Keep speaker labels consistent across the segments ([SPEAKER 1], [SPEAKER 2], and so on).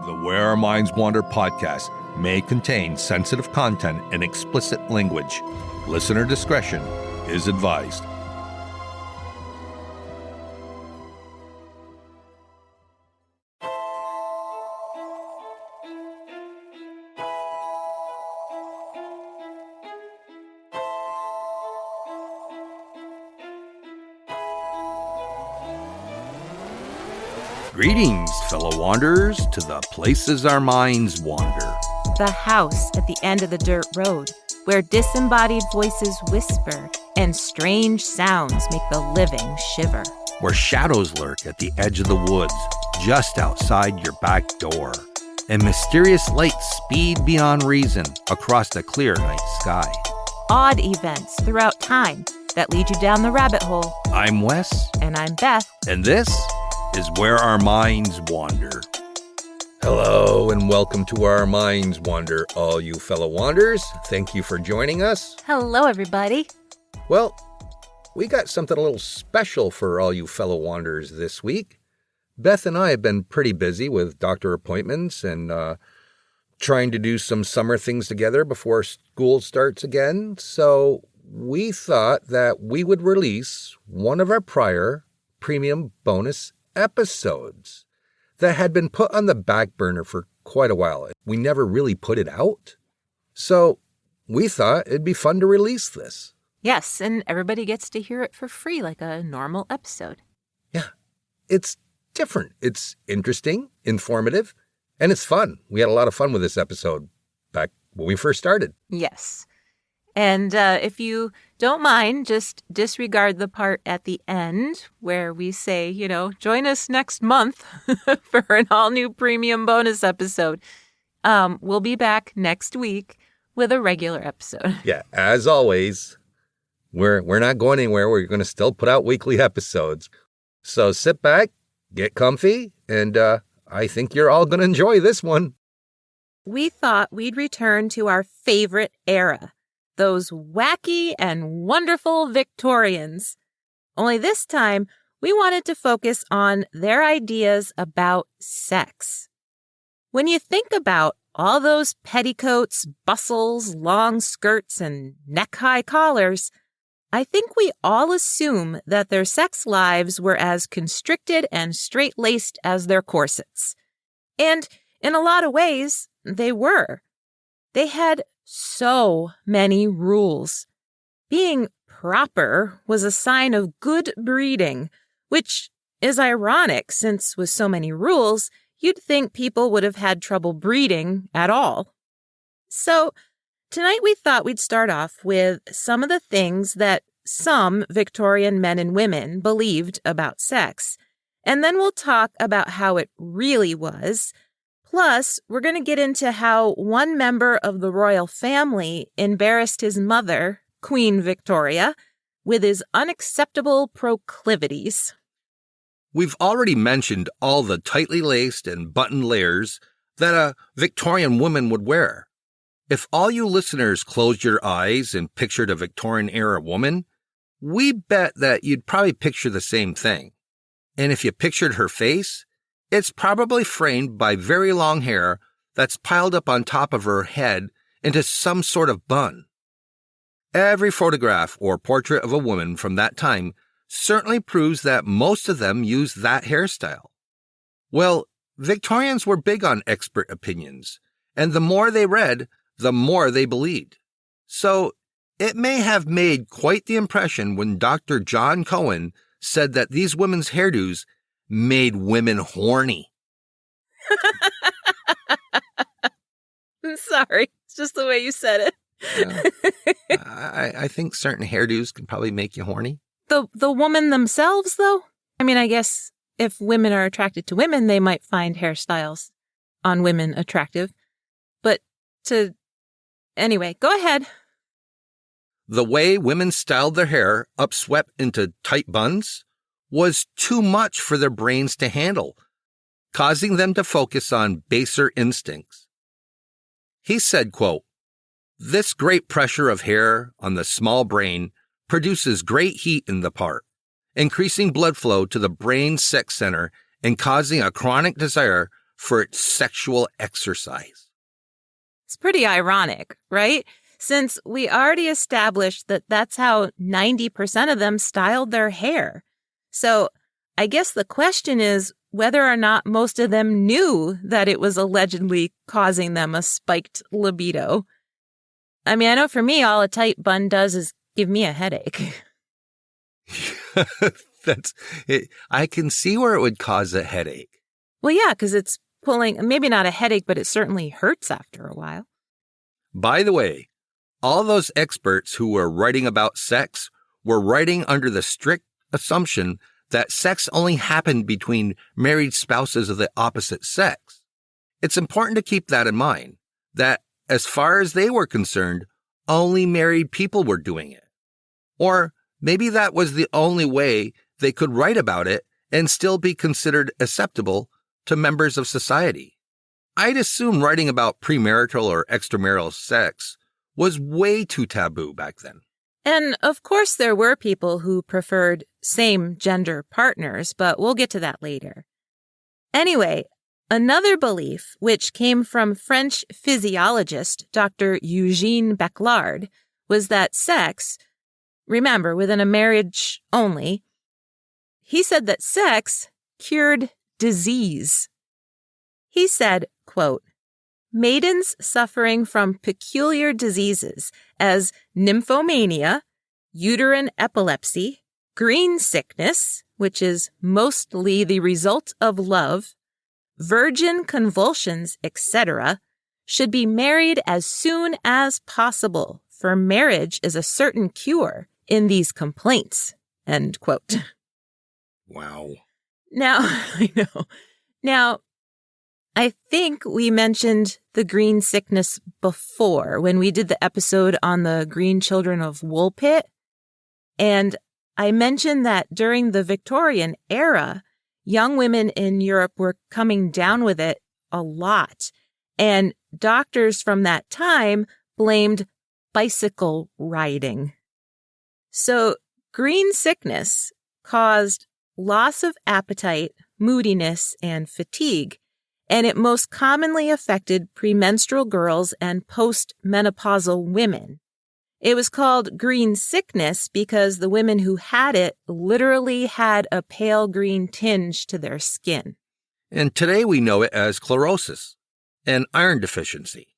[SPEAKER 1] The Where Our Minds Wander podcast may contain sensitive content and explicit language. Listener discretion is advised. Greetings, fellow wanderers, to the places our minds wander.
[SPEAKER 2] The house at the end of the dirt road, where disembodied voices whisper and strange sounds make the living shiver.
[SPEAKER 1] Where shadows lurk at the edge of the woods, just outside your back door. And mysterious lights speed beyond reason across the clear night sky.
[SPEAKER 2] Odd events throughout time that lead you down the rabbit hole.
[SPEAKER 1] I'm Wes.
[SPEAKER 2] And I'm Beth.
[SPEAKER 1] And this is Where Our Minds Wander. Hello and welcome to Our Minds Wander, all you fellow wanderers. Thank you for joining us.
[SPEAKER 2] Hello, everybody.
[SPEAKER 1] Well, we got something a little special for all you fellow wanderers this week. Beth and I have been pretty busy with doctor appointments and trying to do some summer things together before school starts again. So we thought that we would release one of our prior premium bonus episodes that had been put on the back burner for quite a while. We never really put it out. So we thought it'd be fun to release this.
[SPEAKER 2] Yes, and everybody gets to hear it for free like a normal episode.
[SPEAKER 1] Yeah, it's different. It's interesting, informative, and it's fun. We had a lot of fun with this episode back when we first started.
[SPEAKER 2] Yes. And if you don't mind, just disregard the part at the end where we say, join us next month for an all-new premium bonus episode. We'll be back next week with a regular episode.
[SPEAKER 1] Yeah, as always, we're not going anywhere. We're going to still put out weekly episodes. So sit back, get comfy, and I think you're all going to enjoy this one.
[SPEAKER 2] We thought we'd return to our favorite era. Those wacky and wonderful Victorians. Only this time, we wanted to focus on their ideas about sex. When you think about all those petticoats, bustles, long skirts, and neck-high collars, I think we all assume that their sex lives were as constricted and straight-laced as their corsets. And in a lot of ways, they were. They had so many rules. Being proper was a sign of good breeding, which is ironic since with so many rules, you'd think people would have had trouble breeding at all. So tonight we thought we'd start off with some of the things that some Victorian men and women believed about sex, and then we'll talk about how it really was. Plus, we're going to get into how one member of the royal family embarrassed his mother, Queen Victoria, with his unacceptable proclivities.
[SPEAKER 1] We've already mentioned all the tightly laced and buttoned layers that a Victorian woman would wear. If all you listeners closed your eyes and pictured a Victorian-era woman, we bet that you'd probably picture the same thing. And if you pictured her face, it's probably framed by very long hair that's piled up on top of her head into some sort of bun. Every photograph or portrait of a woman from that time certainly proves that most of them used that hairstyle. Well, Victorians were big on expert opinions, and the more they read, the more they believed. So it may have made quite the impression when Dr. John Cohen said that these women's hairdos made women horny.
[SPEAKER 2] I'm sorry. It's just the way you said
[SPEAKER 1] it. I think certain hairdos can probably make you horny.
[SPEAKER 2] The women themselves, though? I mean, I guess if women are attracted to women, they might find hairstyles on women attractive. But anyway, go ahead.
[SPEAKER 1] The way women styled their hair upswept into tight buns was too much for their brains to handle, causing them to focus on baser instincts. He said, quote, "This great pressure of hair on the small brain produces great heat in the part, increasing blood flow to the brain sex center and causing a chronic desire for its sexual exercise.
[SPEAKER 2] It's pretty ironic, right? Since we already established that that's how 90% of them styled their hair. So I guess the question is whether or not most of them knew that it was allegedly causing them a spiked libido. I mean, I know for me, all a tight bun does is give me a headache.
[SPEAKER 1] That's it. I can see where it would cause a headache.
[SPEAKER 2] Well, yeah, because it's pulling, maybe not a headache, but it certainly hurts after a while.
[SPEAKER 1] By the way, all those experts who were writing about sex were writing under the strict assumption that sex only happened between married spouses of the opposite sex. It's important to keep that in mind, that as far as they were concerned, only married people were doing it. Or maybe that was the only way they could write about it and still be considered acceptable to members of society. I'd assume writing about premarital or extramarital sex was way too taboo back then.
[SPEAKER 2] And of course, there were people who preferred same-gender partners, but we'll get to that later. Anyway, another belief, which came from French physiologist Dr. Eugène Beclard, was that sex, remember, within a marriage only, he said that sex cured disease. He said, quote, "Maidens suffering from peculiar diseases as nymphomania, uterine epilepsy, green sickness, which is mostly the result of love, virgin convulsions, etc., should be married as soon as possible, for marriage is a certain cure in these complaints." End quote.
[SPEAKER 1] Wow.
[SPEAKER 2] Now, I know. Now, I think we mentioned the green sickness before when we did the episode on the green children of Woolpit. And I mentioned that during the Victorian era, young women in Europe were coming down with it a lot. And doctors from that time blamed bicycle riding. So green sickness caused loss of appetite, moodiness, and fatigue. And it most commonly affected premenstrual girls and postmenopausal women. It was called green sickness because the women who had it literally had a pale green tinge to their skin.
[SPEAKER 1] And today we know it as chlorosis, an iron deficiency.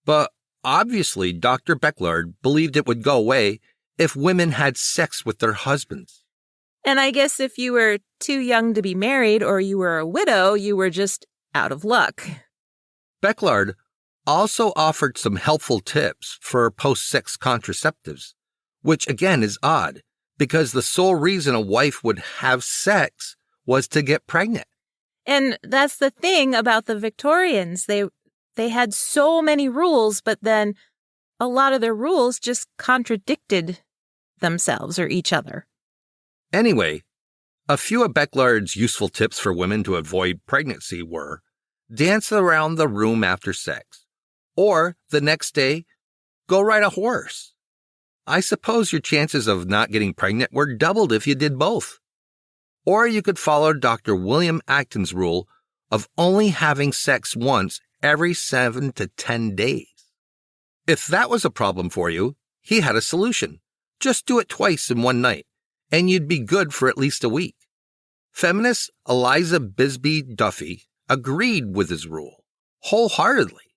[SPEAKER 1] But obviously, Dr. Beclard believed it would go away if women had sex with their husbands.
[SPEAKER 2] And I guess if you were too young to be married or you were a widow, you were just out of luck.
[SPEAKER 1] Beclard also offered some helpful tips for post-sex contraceptives, which again is odd because the sole reason a wife would have sex was to get pregnant.
[SPEAKER 2] And that's the thing about the Victorians. They had so many rules, but then a lot of their rules just contradicted themselves or each other.
[SPEAKER 1] Anyway, a few of Beclard's useful tips for women to avoid pregnancy were dance around the room after sex, or the next day, go ride a horse. I suppose your chances of not getting pregnant were doubled if you did both. Or you could follow Dr. William Acton's rule of only having sex once every 7 to 10 days. If that was a problem for you, he had a solution. Just do it twice in one night, and you'd be good for at least a week. Feminist Eliza Bisbee Duffy agreed with his rule wholeheartedly,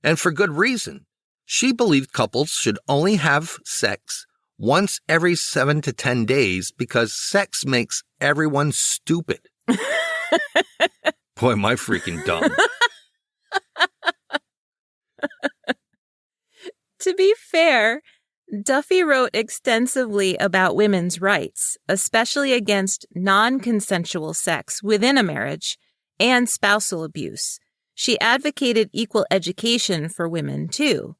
[SPEAKER 1] and for good reason. She believed couples should only have sex once every 7 to 10 days because sex makes everyone stupid. Boy, am I freaking dumb.
[SPEAKER 2] To be fair, Duffy wrote extensively about women's rights, especially against non-consensual sex within a marriage and spousal abuse. She advocated equal education for women, too.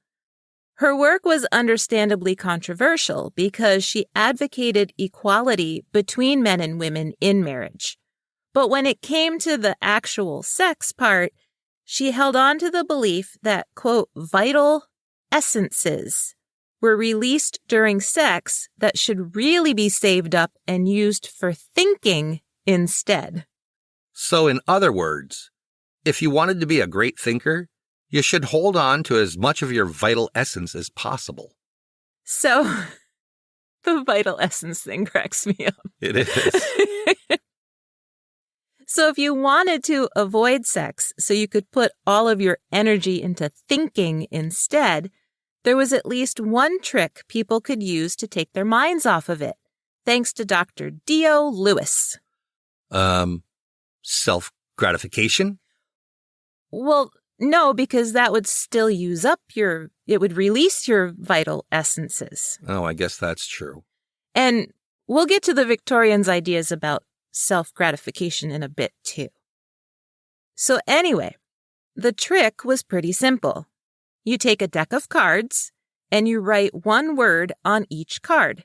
[SPEAKER 2] Her work was understandably controversial because she advocated equality between men and women in marriage. But when it came to the actual sex part, she held on to the belief that, quote, vital essences were released during sex that should really be saved up and used for thinking instead.
[SPEAKER 1] So in other words, If you wanted to be a great thinker, you should hold on to as much of your vital essence as possible.
[SPEAKER 2] So, the vital essence thing cracks me up.
[SPEAKER 1] It is.
[SPEAKER 2] So if you wanted to avoid sex so you could put all of your energy into thinking instead, there was at least one trick people could use to take their minds off of it, thanks to Dr. Dio Lewis.
[SPEAKER 1] Self-gratification?
[SPEAKER 2] Well, no, because that would still use up it would release your vital essences.
[SPEAKER 1] Oh, I guess that's true.
[SPEAKER 2] And we'll get to the Victorians' ideas about self-gratification in a bit, too. So anyway, the trick was pretty simple. You take a deck of cards, and you write one word on each card.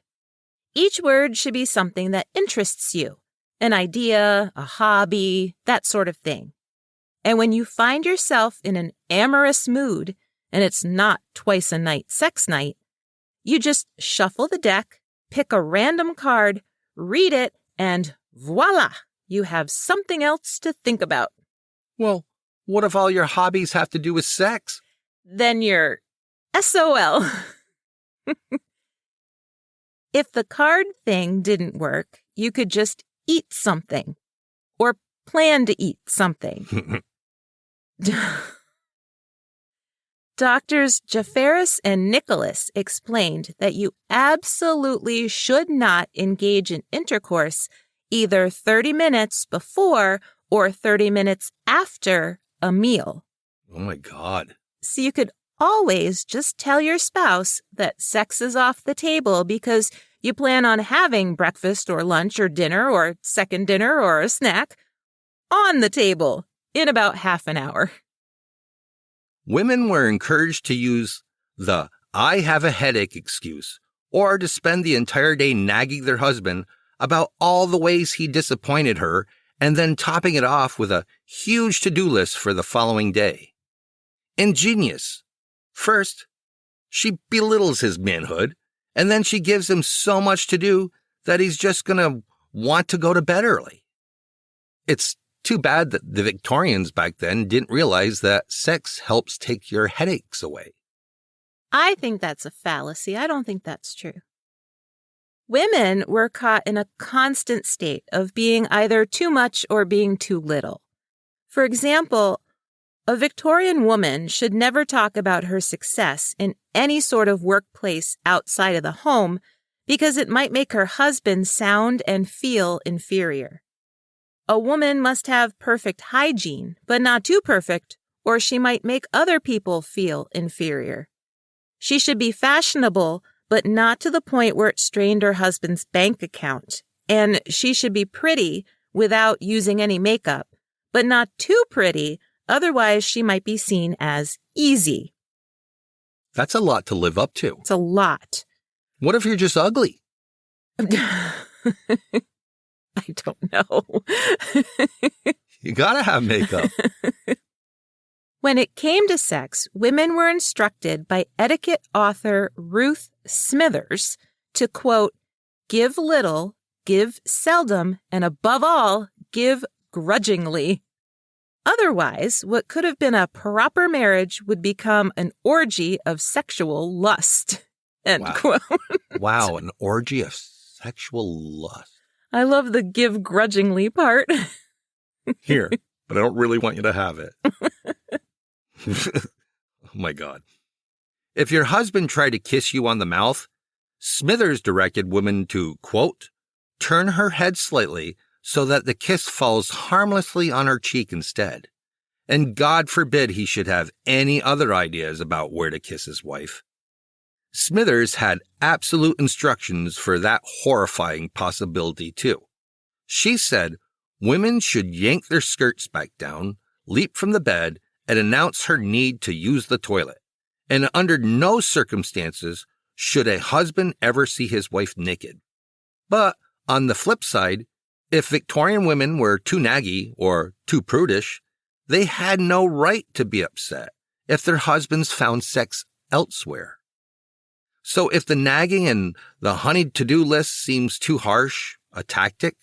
[SPEAKER 2] Each word should be something that interests you, an idea, a hobby, that sort of thing. And when you find yourself in an amorous mood, and it's not twice-a-night sex night, you just shuffle the deck, pick a random card, read it, and voila! You have something else to think about.
[SPEAKER 1] Well, what if all your hobbies have to do with sex?
[SPEAKER 2] Then you're SOL. If the card thing didn't work, you could just eat something or plan to eat something. Doctors Jaffaris and Nicholas explained that you absolutely should not engage in intercourse either 30 minutes before or 30 minutes after a meal.
[SPEAKER 1] Oh my God.
[SPEAKER 2] So you could always just tell your spouse that sex is off the table because you plan on having breakfast or lunch or dinner or second dinner or a snack on the table in about half an hour.
[SPEAKER 1] Women were encouraged to use the "I have a headache" excuse or to spend the entire day nagging their husband about all the ways he disappointed her and then topping it off with a huge to-do list for the following day. Ingenious. First, she belittles his manhood, and then she gives him so much to do that he's just going to want to go to bed early. It's too bad that the Victorians back then didn't realize that sex helps take your headaches away.
[SPEAKER 2] I think that's a fallacy. I don't think that's true. Women were caught in a constant state of being either too much or being too little. For example, a Victorian woman should never talk about her success in any sort of workplace outside of the home because it might make her husband sound and feel inferior. A woman must have perfect hygiene, but not too perfect, or she might make other people feel inferior. She should be fashionable, but not to the point where it strained her husband's bank account. And she should be pretty without using any makeup, but not too pretty, otherwise she might be seen as easy.
[SPEAKER 1] That's a lot to live up to.
[SPEAKER 2] It's a lot.
[SPEAKER 1] What if you're just ugly?
[SPEAKER 2] I don't know.
[SPEAKER 1] You gotta have makeup.
[SPEAKER 2] When it came to sex, women were instructed by etiquette author Ruth Smithers to, quote, give little, give seldom, and above all, give grudgingly. Otherwise, what could have been a proper marriage would become an orgy of sexual lust, end quote.
[SPEAKER 1] Wow, an orgy of sexual lust.
[SPEAKER 2] I love the give grudgingly part.
[SPEAKER 1] Here, but I don't really want you to have it. Oh my God. If your husband tried to kiss you on the mouth, Smithers directed women to, quote, turn her head slightly so that the kiss falls harmlessly on her cheek instead. And God forbid he should have any other ideas about where to kiss his wife. Smithers had absolute instructions for that horrifying possibility too. She said women should yank their skirts back down, leap from the bed, and announce her need to use the toilet. And under no circumstances should a husband ever see his wife naked. But on the flip side, if Victorian women were too naggy or too prudish, they had no right to be upset if their husbands found sex elsewhere. So if the nagging and the honeyed to-do list seems too harsh, a tactic,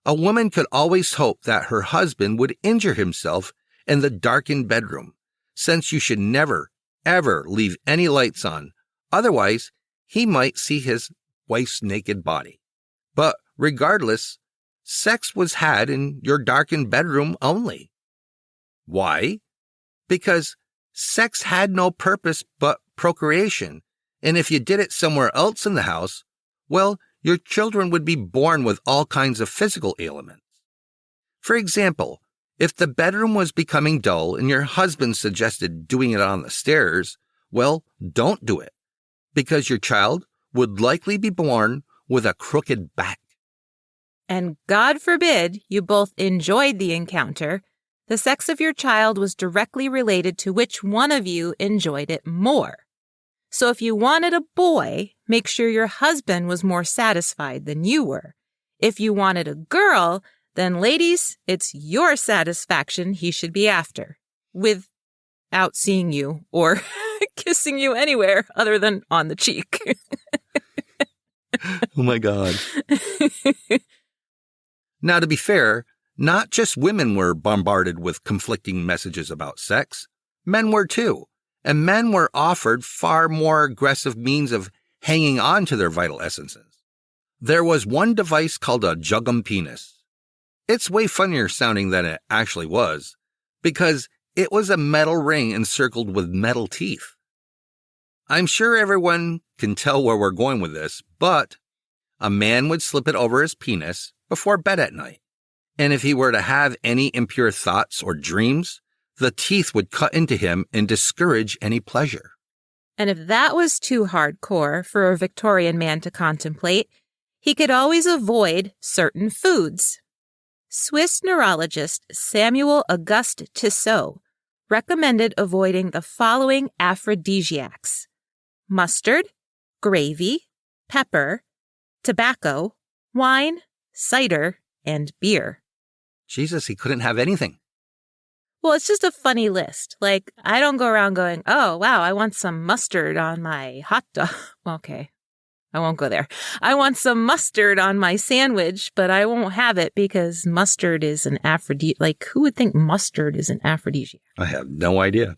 [SPEAKER 1] a woman could always hope that her husband would injure himself and the darkened bedroom, since you should never, ever leave any lights on. Otherwise, he might see his wife's naked body. But regardless, sex was had in your darkened bedroom only. Why? Because sex had no purpose but procreation, and if you did it somewhere else in the house, well, your children would be born with all kinds of physical ailments. For example, if the bedroom was becoming dull and your husband suggested doing it on the stairs, well, don't do it, because your child would likely be born with a crooked back.
[SPEAKER 2] And God forbid you both enjoyed the encounter, the sex of your child was directly related to which one of you enjoyed it more. So if you wanted a boy, make sure your husband was more satisfied than you were. If you wanted a girl, then ladies, it's your satisfaction he should be after, without seeing you or kissing you anywhere other than on the cheek.
[SPEAKER 1] Oh my God. Now, to be fair, not just women were bombarded with conflicting messages about sex. Men were too. And men were offered far more aggressive means of hanging on to their vital essences. There was one device called a juggum penis. It's way funnier sounding than it actually was, because it was a metal ring encircled with metal teeth. I'm sure everyone can tell where we're going with this, but a man would slip it over his penis before bed at night. And if he were to have any impure thoughts or dreams, the teeth would cut into him and discourage any pleasure.
[SPEAKER 2] And if that was too hardcore for a Victorian man to contemplate, he could always avoid certain foods. Swiss neurologist Samuel Auguste Tissot recommended avoiding the following aphrodisiacs: mustard, gravy, pepper, tobacco, wine, cider, and beer.
[SPEAKER 1] Jesus, he couldn't have anything.
[SPEAKER 2] Well, it's just a funny list. Like, I don't go around going, oh, wow, I want some mustard on my hot dog. Okay, I won't go there. I want some mustard on my sandwich, but I won't have it because mustard is an aphrodisiac. Like, who would think mustard is an aphrodisiac?
[SPEAKER 1] I have no idea.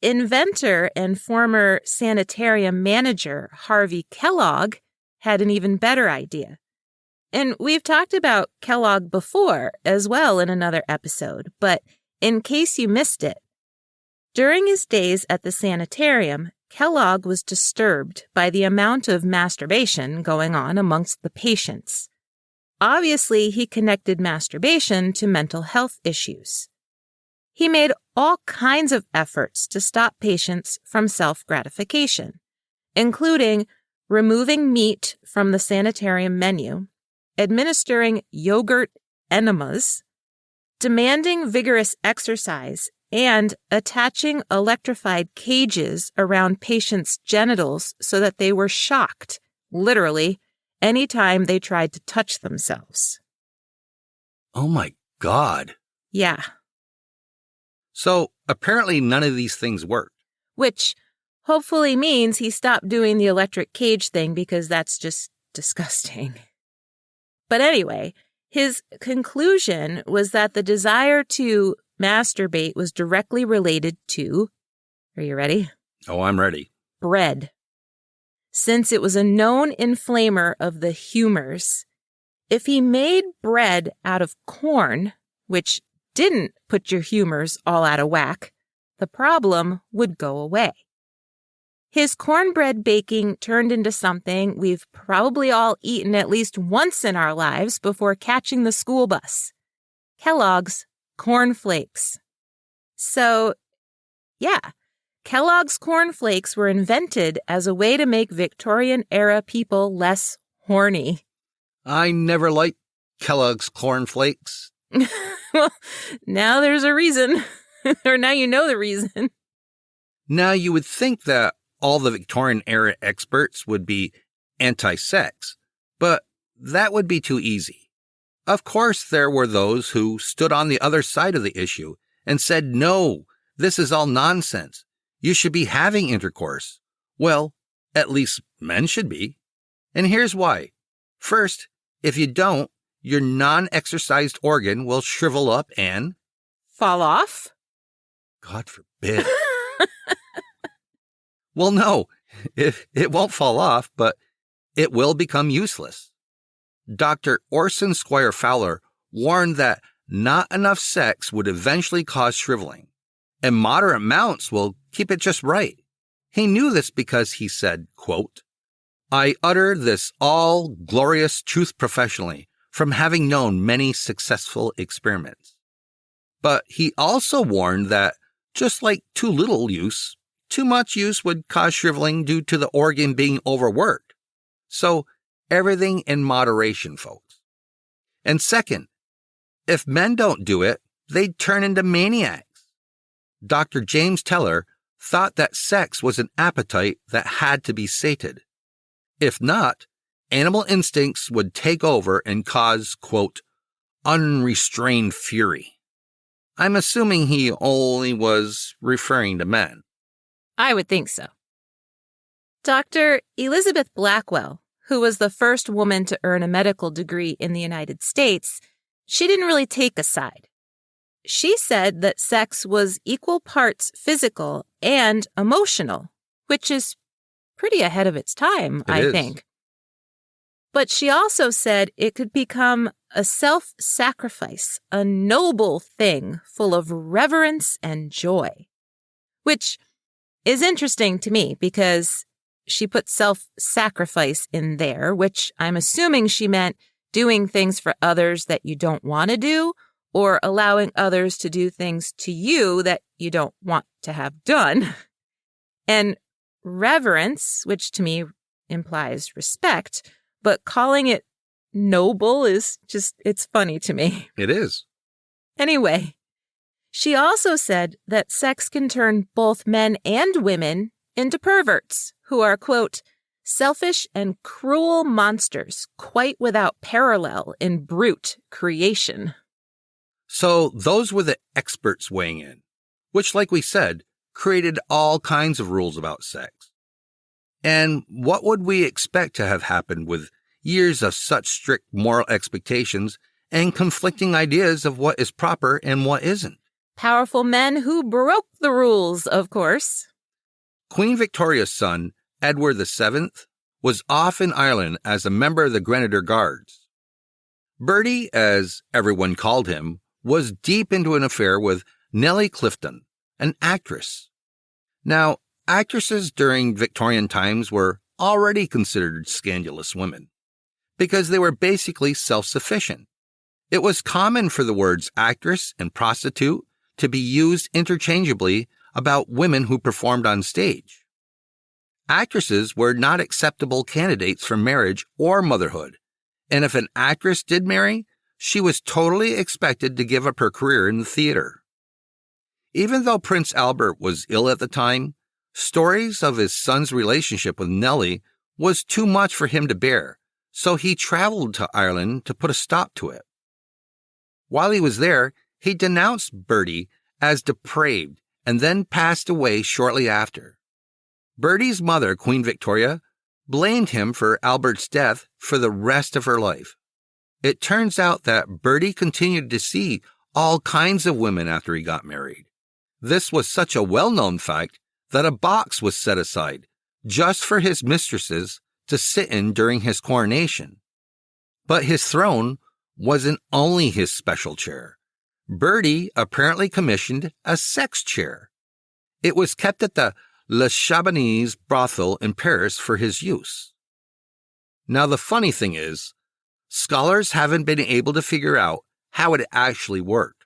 [SPEAKER 2] Inventor and former sanitarium manager Harvey Kellogg had an even better idea. And we've talked about Kellogg before as well in another episode, but in case you missed it, during his days at the sanitarium, Kellogg was disturbed by the amount of masturbation going on amongst the patients. Obviously, he connected masturbation to mental health issues. He made all kinds of efforts to stop patients from self-gratification, including removing meat from the sanitarium menu, administering yogurt enemas, demanding vigorous exercise, and attaching electrified cages around patients' genitals so that they were shocked, literally, anytime they tried to touch themselves.
[SPEAKER 1] Oh my God.
[SPEAKER 2] Yeah.
[SPEAKER 1] So apparently none of these things worked.
[SPEAKER 2] Which hopefully means he stopped doing the electric cage thing because that's just disgusting. But anyway, his conclusion was that the desire to masturbate was directly related to, are you ready?
[SPEAKER 1] Oh, I'm ready.
[SPEAKER 2] Bread. Since it was a known inflamer of the humors, if he made bread out of corn, which didn't put your humors all out of whack, the problem would go away. His cornbread baking turned into something we've probably all eaten at least once in our lives before catching the school bus. Kellogg's Corn Flakes. So, yeah, Kellogg's Corn Flakes were invented as a way to make Victorian-era people less horny.
[SPEAKER 1] I never liked Kellogg's Corn Flakes.
[SPEAKER 2] Well, now there's a reason. Or now you know the reason.
[SPEAKER 1] Now, you would think that all the Victorian-era experts would be anti-sex, but that would be too easy. Of course, there were those who stood on the other side of the issue and said, no, this is all nonsense. You should be having intercourse. Well, at least men should be. And here's why. First, if you don't, your non-exercised organ will shrivel up and...
[SPEAKER 2] fall off?
[SPEAKER 1] God forbid. Well, no, it won't fall off, but it will become useless. Dr. Orson Squire Fowler warned that not enough sex would eventually cause shriveling, and moderate amounts will keep it just right. He knew this because he said, quote, "I utter this all glorious truth professionally from having known many successful experiments." But he also warned that just like too little use, too much use would cause shriveling due to the organ being overworked. So everything in moderation, folks. And second, if men don't do it, they'd turn into maniacs. Dr. James Teller thought that sex was an appetite that had to be sated. If not, animal instincts would take over and cause, quote, "unrestrained fury." I'm assuming he only was referring to men.
[SPEAKER 2] I would think so. Dr. Elizabeth Blackwell, who was the first woman to earn a medical degree in the United States, she didn't really take a side. She said that sex was equal parts physical and emotional, which is pretty ahead of its time, I think. But she also said it could become a self-sacrifice, a noble thing full of reverence and joy, which is interesting to me because she put self-sacrifice in there, which I'm assuming she meant doing things for others that you don't want to do or allowing others to do things to you that you don't want to have done. And reverence, which to me implies respect, but calling it noble is just, it's funny to me.
[SPEAKER 1] It is.
[SPEAKER 2] Anyway, she also said that sex can turn both men and women into perverts who are, quote, "selfish and cruel monsters, quite without parallel in brute creation."
[SPEAKER 1] So those were the experts weighing in, which, like we said, created all kinds of rules about sex. And what would we expect to have happened with years of such strict moral expectations and conflicting ideas of what is proper and what isn't?
[SPEAKER 2] Powerful men who broke the rules, of course.
[SPEAKER 1] Queen Victoria's son, Edward VII, was off in Ireland as a member of the Grenadier Guards. Bertie, as everyone called him, was deep into an affair with Nellie Clifton, an actress. Now, actresses during Victorian times were already considered scandalous women because they were basically self-sufficient. It was common for the words actress and prostitute to be used interchangeably about women who performed on stage. Actresses were not acceptable candidates for marriage or motherhood, and if an actress did marry, she was totally expected to give up her career in the theater. Even though Prince Albert was ill at the time, stories of his son's relationship with Nellie was too much for him to bear, so he traveled to Ireland to put a stop to it. While he was there, he denounced Bertie as depraved and then passed away shortly after. Bertie's mother, Queen Victoria, blamed him for Albert's death for the rest of her life. It turns out that Bertie continued to see all kinds of women after he got married. This was such a well-known fact that a box was set aside just for his mistresses to sit in during his coronation. But his throne wasn't only his special chair. Bertie apparently commissioned a sex chair. It was kept at the Le Chabonais brothel in Paris for his use. Now, the funny thing is, scholars haven't been able to figure out how it actually worked.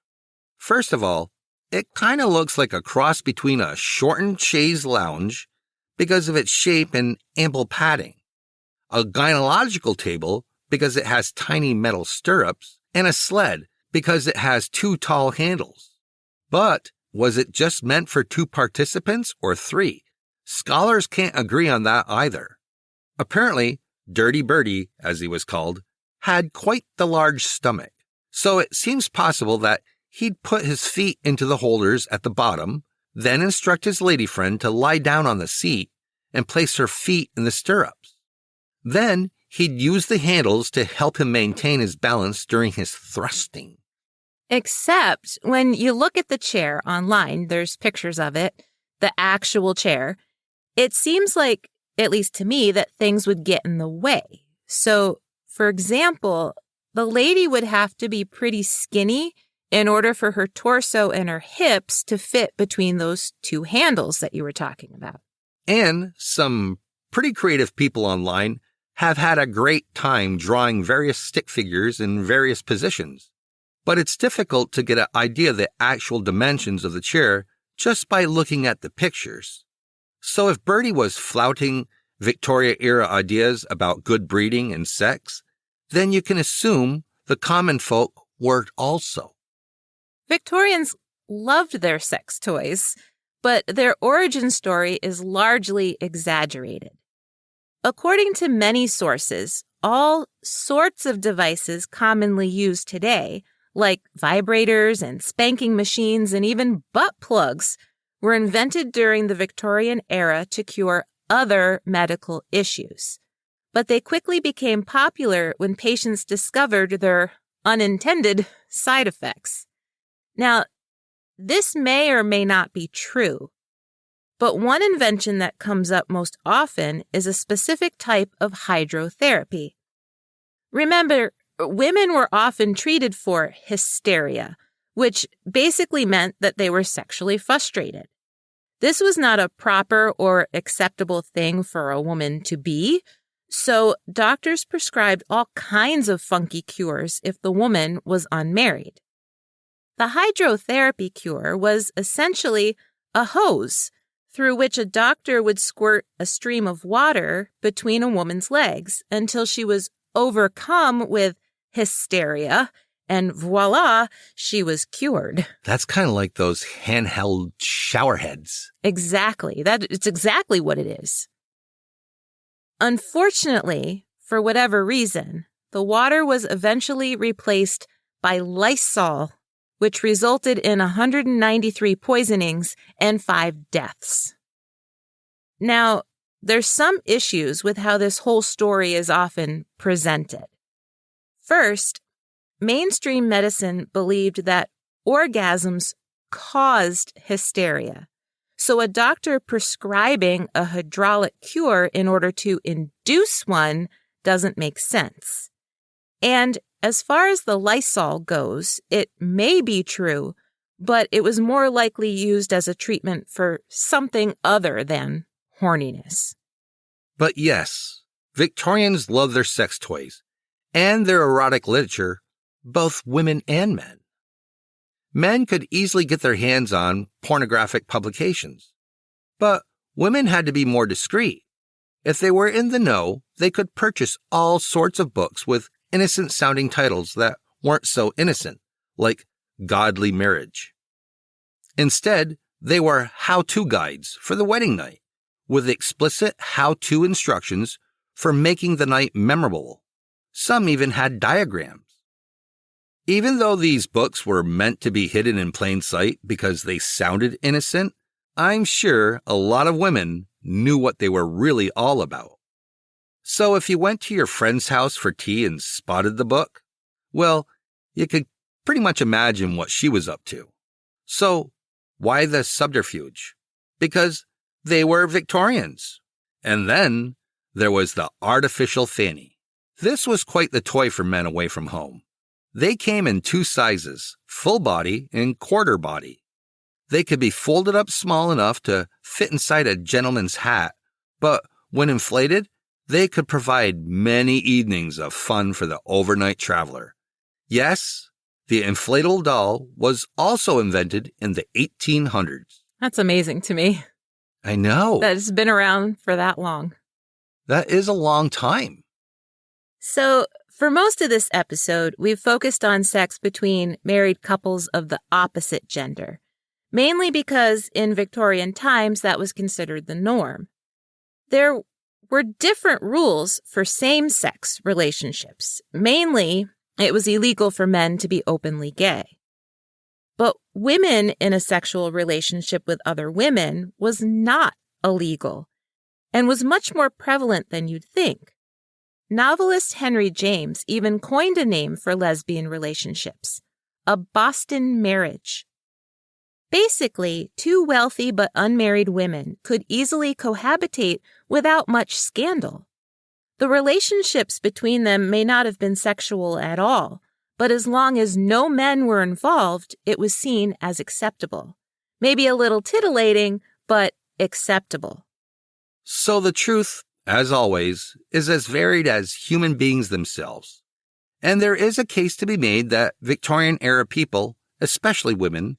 [SPEAKER 1] First of all, it kind of looks like a cross between a shortened chaise lounge because of its shape and ample padding, a gynecological table because it has tiny metal stirrups, and a sled because it has two tall handles. But was it just meant for 2 participants or 3? Scholars can't agree on that either. Apparently, Dirty Bertie, as he was called, had quite the large stomach, so it seems possible that he'd put his feet into the holders at the bottom, then instruct his lady friend to lie down on the seat and place her feet in the stirrups. Then he'd use the handles to help him maintain his balance during his thrusting.
[SPEAKER 2] Except when you look at the chair online, there's pictures of it, the actual chair, it seems like, at least to me, that things would get in the way. So, for example, the lady would have to be pretty skinny in order for her torso and her hips to fit between those two handles that you were talking about.
[SPEAKER 1] And some pretty creative people online have had a great time drawing various stick figures in various positions. But it's difficult to get an idea of the actual dimensions of the chair just by looking at the pictures. So if Bertie was flouting Victoria-era ideas about good breeding and sex, then you can assume the common folk were also.
[SPEAKER 2] Victorians loved their sex toys, but their origin story is largely exaggerated. According to many sources, all sorts of devices commonly used today, like vibrators and spanking machines and even butt plugs, were invented during the Victorian era to cure other medical issues. But they quickly became popular when patients discovered their unintended side effects. Now, this may or may not be true, but one invention that comes up most often is a specific type of hydrotherapy. Remember, women were often treated for hysteria, which basically meant that they were sexually frustrated. This was not a proper or acceptable thing for a woman to be, so doctors prescribed all kinds of funky cures if the woman was unmarried. The hydrotherapy cure was essentially a hose through which a doctor would squirt a stream of water between a woman's legs until she was overcome with hysteria, and voila, she was cured.
[SPEAKER 1] That's kind of like those handheld shower heads.
[SPEAKER 2] Exactly. It's exactly what it is. Unfortunately, for whatever reason, the water was eventually replaced by Lysol, which resulted in 193 poisonings and 5 deaths. Now, there's some issues with how this whole story is often presented. First, mainstream medicine believed that orgasms caused hysteria, so a doctor prescribing a hydraulic cure in order to induce one doesn't make sense. And as far as the Lysol goes, it may be true, but it was more likely used as a treatment for something other than horniness.
[SPEAKER 1] But yes, Victorians loved their sex toys and their erotic literature, both women and men. Men could easily get their hands on pornographic publications, but women had to be more discreet. If they were in the know, they could purchase all sorts of books with innocent-sounding titles that weren't so innocent, like Godly Marriage. Instead, they were how-to guides for the wedding night, with explicit how-to instructions for making the night memorable. Some even had diagrams. Even though these books were meant to be hidden in plain sight because they sounded innocent, I'm sure a lot of women knew what they were really all about. So if you went to your friend's house for tea and spotted the book, well, you could pretty much imagine what she was up to. So why the subterfuge? Because they were Victorians. And then there was the artificial fanny. This was quite the toy for men away from home. They came in 2 sizes, full body and quarter body. They could be folded up small enough to fit inside a gentleman's hat, but when inflated, they could provide many evenings of fun for the overnight traveler. Yes, the inflatable doll was also invented in the 1800s.
[SPEAKER 2] That's amazing to me.
[SPEAKER 1] I know.
[SPEAKER 2] That it's been around for that long.
[SPEAKER 1] That is a long time.
[SPEAKER 2] So, for most of this episode, we've focused on sex between married couples of the opposite gender, mainly because in Victorian times that was considered the norm. There were different rules for same-sex relationships. Mainly, it was illegal for men to be openly gay. But women in a sexual relationship with other women was not illegal and was much more prevalent than you'd think. Novelist Henry James even coined a name for lesbian relationships, a Boston marriage. Basically, two wealthy but unmarried women could easily cohabitate without much scandal. The relationships between them may not have been sexual at all, but as long as no men were involved, it was seen as acceptable. Maybe a little titillating, but acceptable.
[SPEAKER 1] So the truth, as always, is as varied as human beings themselves. And there is a case to be made that Victorian-era people, especially women,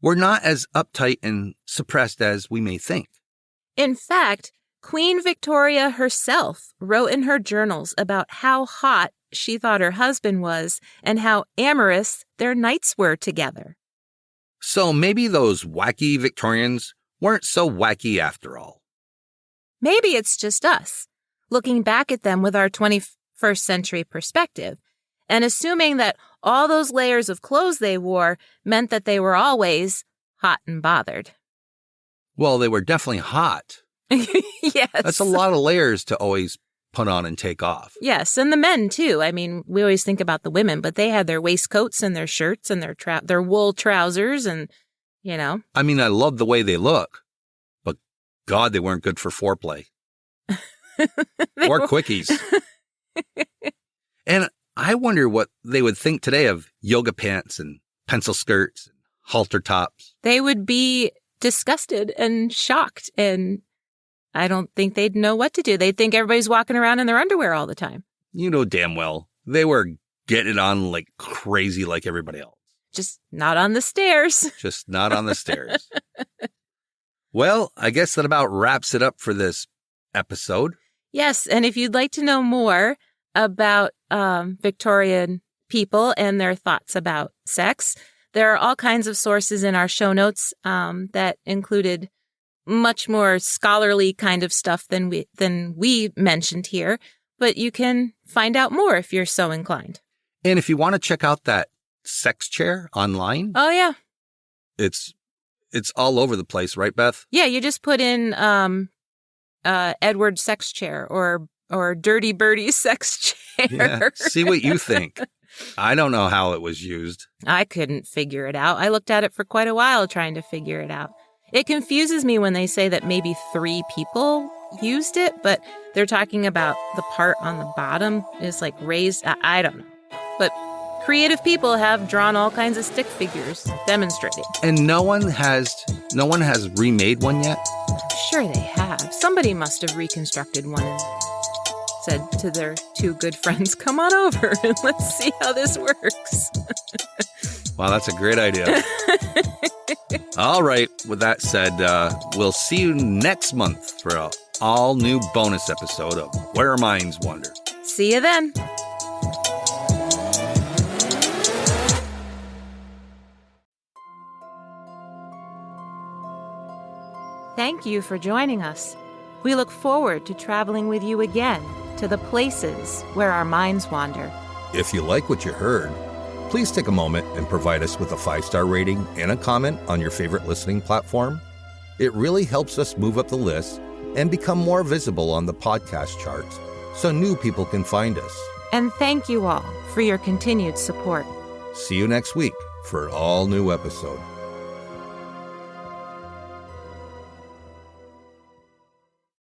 [SPEAKER 1] were not as uptight and suppressed as we may think.
[SPEAKER 2] In fact, Queen Victoria herself wrote in her journals about how hot she thought her husband was and how amorous their nights were together.
[SPEAKER 1] So maybe those wacky Victorians weren't so wacky after all.
[SPEAKER 2] Maybe it's just us, looking back at them with our 21st century perspective, and assuming that all those layers of clothes they wore meant that they were always hot and bothered.
[SPEAKER 1] Well, they were definitely hot.
[SPEAKER 2] Yes.
[SPEAKER 1] That's a lot of layers to always put on and take off.
[SPEAKER 2] Yes, and the men, too. I mean, we always think about the women, but they had their waistcoats and their shirts and their wool trousers and, you know.
[SPEAKER 1] I mean, I love the way they look, but God, they weren't good for foreplay. Or quickies. And I wonder what they would think today of yoga pants and pencil skirts and halter tops.
[SPEAKER 2] They would be disgusted and shocked, and I don't think they'd know what to do. They'd think everybody's walking around in their underwear all the time.
[SPEAKER 1] You know damn well, they were getting it on like crazy like everybody else.
[SPEAKER 2] Just not on the stairs.
[SPEAKER 1] Just not on the stairs. Well, I guess that about wraps it up for this episode.
[SPEAKER 2] Yes, and if you'd like to know more about Victorian people and their thoughts about sex, there are all kinds of sources in our show notes that included much more scholarly kind of stuff than we mentioned here, but you can find out more if you're so inclined.
[SPEAKER 1] And if you want to check out that sex chair online.
[SPEAKER 2] Oh, yeah.
[SPEAKER 1] It's all over the place, right, Beth?
[SPEAKER 2] Yeah, you just put in Edward sex chair or Dirty Birdie sex chair.
[SPEAKER 1] Yeah, see what you think. I don't know how it was used.
[SPEAKER 2] I couldn't figure it out. I looked at it for quite a while trying to figure it out. It confuses me when they say that maybe 3 people used it, but they're talking about the part on the bottom is like raised. I don't know. But creative people have drawn all kinds of stick figures demonstrating.
[SPEAKER 1] And no one has remade one yet?
[SPEAKER 2] I'm sure they have. Somebody must have reconstructed one and said to their 2 good friends, come on over and let's see how this works.
[SPEAKER 1] Wow, that's a great idea. All right. With that said, we'll see you next month for an all-new bonus episode of Where Our Minds Wander.
[SPEAKER 2] See you then. Thank you for joining us. We look forward to traveling with you again to the places where our minds wander.
[SPEAKER 1] If you like what you heard, please take a moment and provide us with a 5-star rating and a comment on your favorite listening platform. It really helps us move up the list and become more visible on the podcast charts so new people can find us.
[SPEAKER 2] And thank you all for your continued support.
[SPEAKER 1] See you next week for an all-new episode.